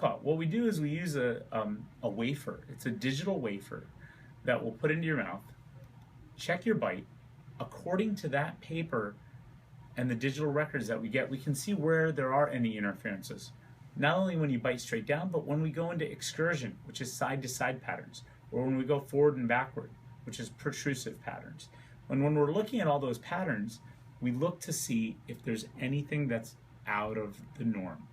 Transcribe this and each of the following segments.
What we do is we use a wafer. It's a digital wafer that we'll put into your mouth, check your bite. According to that paper and the digital records that we get, we can see where there are any interferences. Not only when you bite straight down, but when we go into excursion, which is side-to-side patterns, or when we go forward and backward, which is protrusive patterns. And when we're looking at all those patterns, we look to see if there's anything that's out of the norm.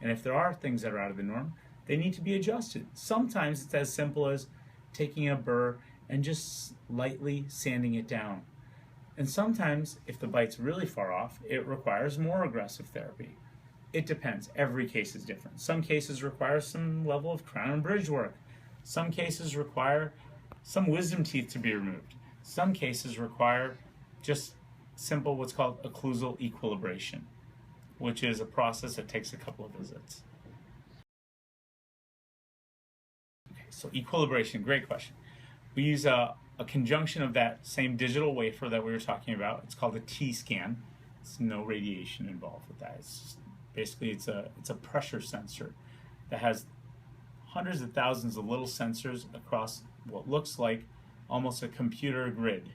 And if there are things that are out of the norm, they need to be adjusted. Sometimes it's as simple as taking a burr and just lightly sanding it down. And sometimes, if the bite's really far off, it requires more aggressive therapy. It depends. Every case is different. Some cases require some level of crown and bridge work. Some cases require some wisdom teeth to be removed. Some cases require just simple what's called occlusal equilibration, which is a process that takes a couple of visits. Okay, so equilibration, great question. We use a conjunction of that same digital wafer that we were talking about. It's called a T-scan. There's no radiation involved with that. It's just, basically it's a pressure sensor that has hundreds of thousands of little sensors across what looks like almost a computer grid,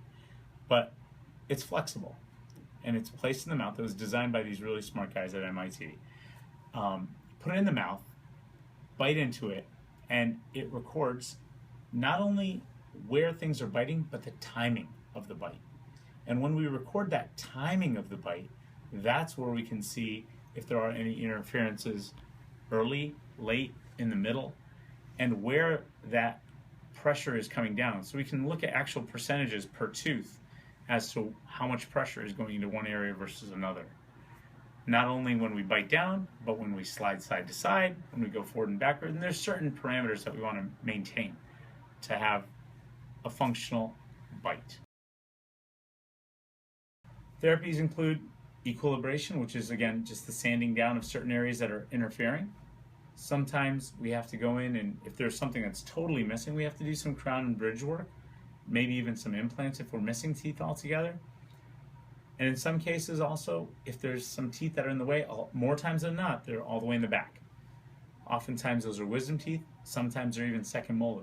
but it's flexible and it's placed in the mouth. It was designed by these really smart guys at MIT. Put it in the mouth, bite into it, and it records not only where things are biting, but the timing of the bite. And when we record that timing of the bite, that's where we can see if there are any interferences early, late, in the middle, and where that pressure is coming down. So we can look at actual percentages per tooth as to how much pressure is going into one area versus another. Not only when we bite down, but when we slide side to side, when we go forward and backward, and there's certain parameters that we want to maintain to have a functional bite. Therapies include equilibration, which is again just the sanding down of certain areas that are interfering. Sometimes we have to go in, and if there's something that's totally missing, we have to do some crown and bridge work, maybe even some implants if we're missing teeth altogether. And in some cases also, if there's some teeth that are in the way, more times than not, they're all the way in the back. Oftentimes those are wisdom teeth, sometimes they're even second molar.